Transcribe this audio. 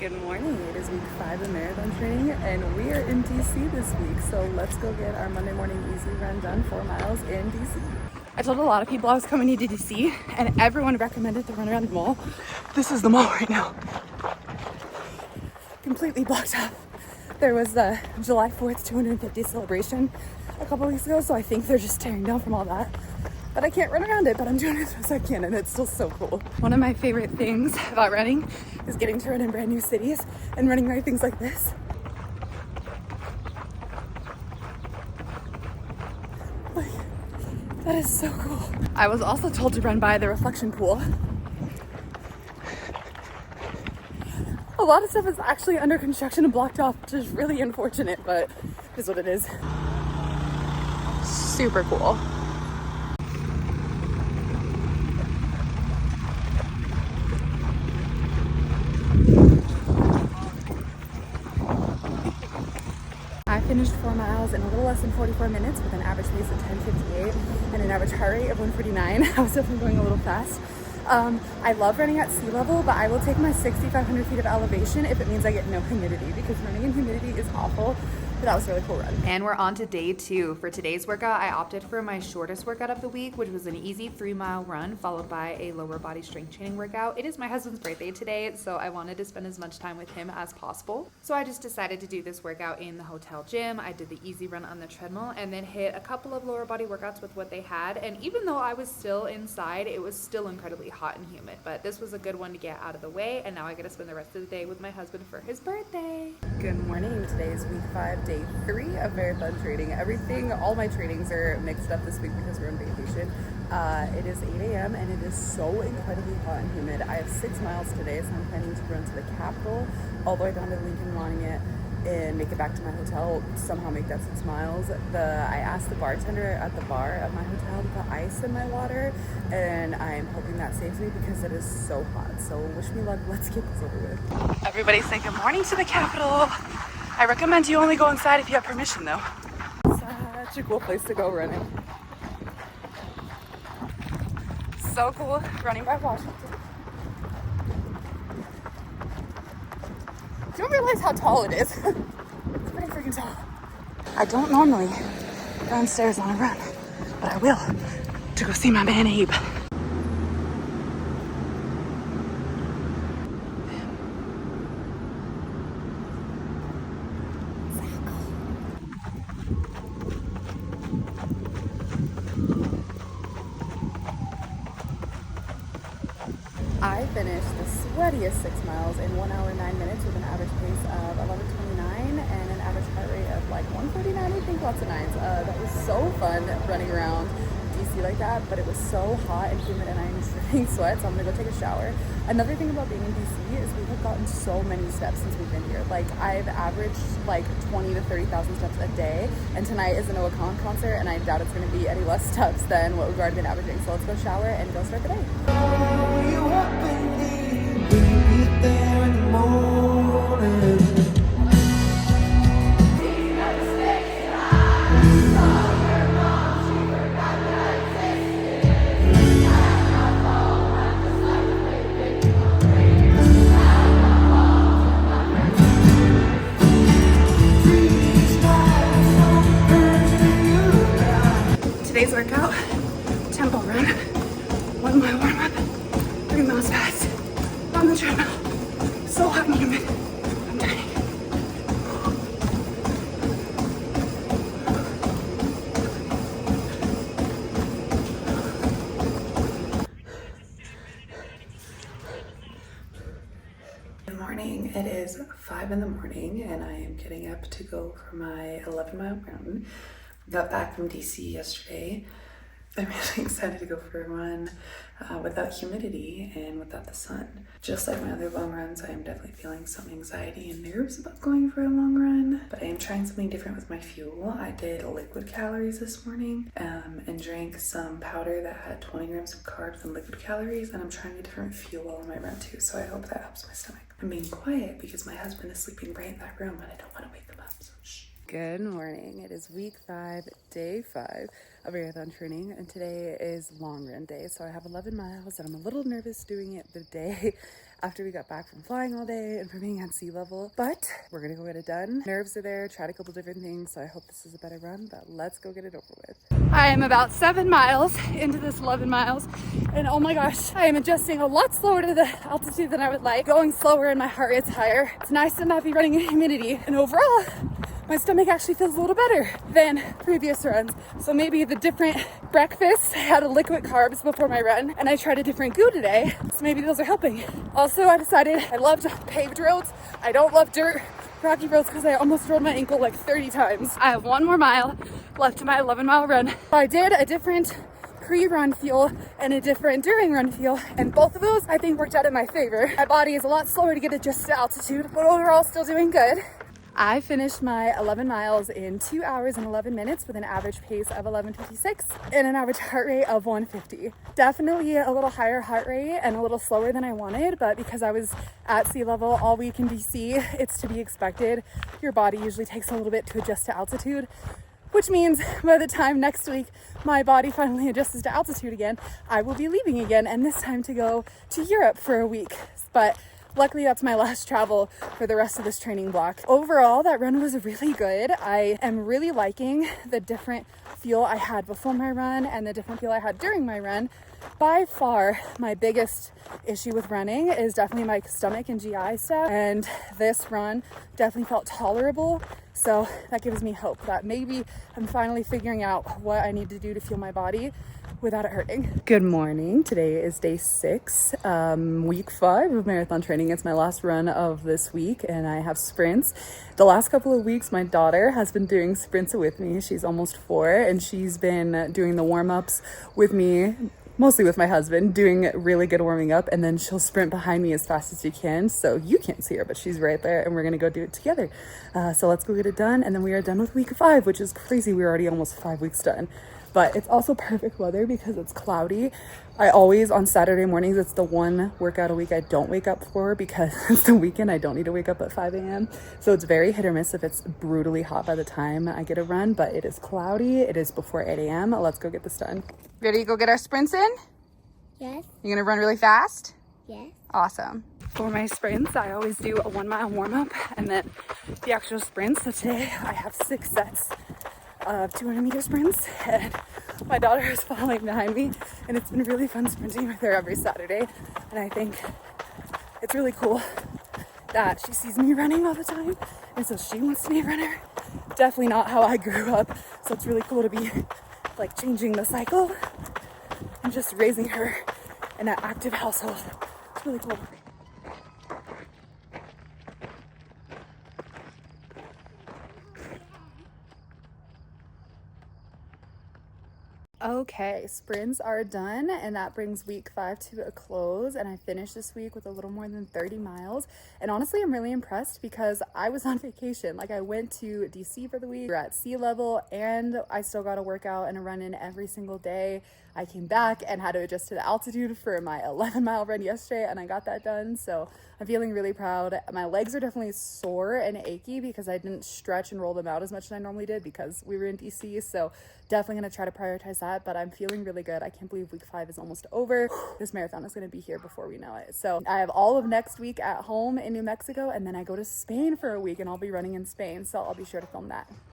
Good morning. It is week 5 of marathon training, and we are in DC this week. So let's go get our Monday morning easy run done, 4 miles in DC. I told a lot of people I was coming into DC, and everyone recommended the run around the mall. This is the mall right now. Completely blocked off. There was the July 4th 250th celebration a couple weeks ago, so I think they're just tearing down from all that. But I can't run around it, but I'm doing as best I can, and it's still so cool. One of my favorite things about running is getting to run in brand new cities and running right things like this. Like, that is so cool. I was also told to run by the reflection pool. A lot of stuff is actually under construction and blocked off, which is really unfortunate, but it is what it is. Super cool. I finished 4 miles in a little less than 44 minutes with an average pace of 10:58 and an average heart rate of 149. I was definitely going a little fast. I love running at sea level, but I will take my 6,500 feet of elevation if it means I get no humidity, because running in humidity is awful. But that was a really cool run. And we're on to day 2. For today's workout, I opted for my shortest workout of the week, which was an easy 3-mile run followed by a lower body strength training workout. It is my husband's birthday today, so I wanted to spend as much time with him as possible. So I just decided to do this workout in the hotel gym. I did the easy run on the treadmill and then hit a couple of lower body workouts with what they had. And even though I was still inside, it was still incredibly hot and humid. But this was a good one to get out of the way, and now I get to spend the rest of the day with my husband for his birthday. Good morning. Today is week 5, day 3 of marathon training. All my trainings are mixed up this week because we're on vacation. It is 8 a.m. and it is so incredibly hot and humid. I have 6 miles today, so I'm planning to run to the Capitol, all the way down to Lincoln Monument, and make it back to my hotel, somehow make that 6 miles. I asked the bartender at the bar at my hotel to put ice in my water, and I'm hoping that saves me because it is so hot. So wish me luck. Let's get this over with. Everybody say good morning to the Capitol. I recommend you only go inside if you have permission, though. Such a cool place to go running. So cool running by Washington. You don't realize how tall it is. It's pretty freaking tall. I don't normally go downstairs on a run, but I will to go see my man Abe. I finished the sweatiest 6 miles in 1 hour 9 minutes with an average pace of 11:29 and an average heart rate of like 149. I think lots of 9s. That was so fun running around DC like that, but it was so hot and humid and I'm dripping sweat, so I'm gonna go take a shower. Another thing about being in DC is we have gotten so many steps since we've been here. Like, I've averaged like 20 to 30,000 steps a day, and tonight is a Noah Kahan concert, and I doubt it's gonna be any less steps than what we've already been averaging. So let's go shower and go start the day. Today's workout, tempo run, 1 mile warm up, 3 miles fast, on the treadmill. So hot and humid, I'm dying. Good morning. It is 5 in the morning and I am getting up to go for my 11-mile run. Got back from DC yesterday. I'm really excited to go for a run without humidity and without the sun. Just like my other long runs, I am definitely feeling some anxiety and nerves about going for a long run, but I am trying something different with my fuel. I did liquid calories this morning and drank some powder that had 20 grams of carbs and liquid calories, and I'm trying a different fuel on my run too, so I hope that helps my stomach. I'm being quiet because my husband is sleeping right in that room and I don't want to wake him up, so shh. Good morning. It is week 5, day 5 of marathon training, and today is long run day. So I have 11 miles and I'm a little nervous doing it the day after we got back from flying all day and from being at sea level. But we're gonna go get it done. Nerves are there, tried a couple different things, so I hope this is a better run, but let's go get it over with. I am about 7 miles into this 11 miles, and oh my gosh, I am adjusting a lot slower to the altitude than I would like. Going slower and my heart rate's higher. It's nice to not be running in humidity, and overall, my stomach actually feels a little better than previous runs. So maybe the different breakfasts, I had a liquid carbs before my run, and I tried a different goo today, so maybe those are helping. Also, I decided I loved paved roads. I don't love dirt, rocky roads, because I almost rolled my ankle like 30 times. I have 1 more mile left to my 11-mile run. I did a different pre-run fuel and a different during run fuel, and both of those I think worked out in my favor. My body is a lot slower to get adjusted to altitude, but overall still doing good. I finished my 11 miles in 2 hours and 11 minutes with an average pace of 11:56 and an average heart rate of 150. Definitely a little higher heart rate and a little slower than I wanted, but because I was at sea level all week in DC, it's to be expected. Your body usually takes a little bit to adjust to altitude, which means by the time next week my body finally adjusts to altitude again, I will be leaving again, and this time to go to Europe for a week. But luckily, that's my last travel for the rest of this training block. Overall, that run was really good. I am really liking the different fuel I had before my run and the different fuel I had during my run. By far, my biggest issue with running is definitely my stomach and GI stuff, and this run definitely felt tolerable. So that gives me hope that maybe I'm finally figuring out what I need to do to fuel my body without it hurting. Good morning. Today is day 6, week 5 of marathon training. It's my last run of this week, and I have sprints. The last couple of weeks, my daughter has been doing sprints with me. She's almost 4, and she's been doing the warm-ups with me, mostly with my husband, doing really good warming up, and then she'll sprint behind me as fast as she can. So you can't see her, but she's right there, and we're gonna go do it together. So let's go get it done, and then we are done with week 5, which is crazy. We're already almost 5 weeks done. But it's also perfect weather because it's cloudy. I always, on Saturday mornings, it's the one workout a week I don't wake up for because it's the weekend. I don't need to wake up at 5 a.m. So it's very hit or miss if it's brutally hot by the time I get a run, but it is cloudy. It is before 8 a.m. Let's go get this done. Ready to go get our sprints in? Yes. You gonna run really fast? Yes. Awesome. For my sprints, I always do a 1 mile warm up and then the actual sprints. So today I have 6 sets of 200-meter sprints, and my daughter is following behind me, and it's been really fun sprinting with her every Saturday. And I think it's really cool that she sees me running all the time, and so she wants to be a runner. Definitely not how I grew up, so it's really cool to be like changing the cycle and just raising her in an active household. It's really cool. Okay, sprints are done, and that brings week 5 to a close, and I finished this week with a little more than 30 miles. And honestly, I'm really impressed because I was on vacation. Like, I went to DC for the week, we're at sea level, and I still got a workout and a run in every single day. I came back and had to adjust to the altitude for my 11-mile run yesterday, and I got that done. So I'm feeling really proud. My legs are definitely sore and achy because I didn't stretch and roll them out as much as I normally did because we were in DC. So definitely going to try to prioritize that, but I'm feeling really good. I can't believe week 5 is almost over. This marathon is going to be here before we know it. So I have all of next week at home in New Mexico, and then I go to Spain for a week, and I'll be running in Spain. So I'll be sure to film that.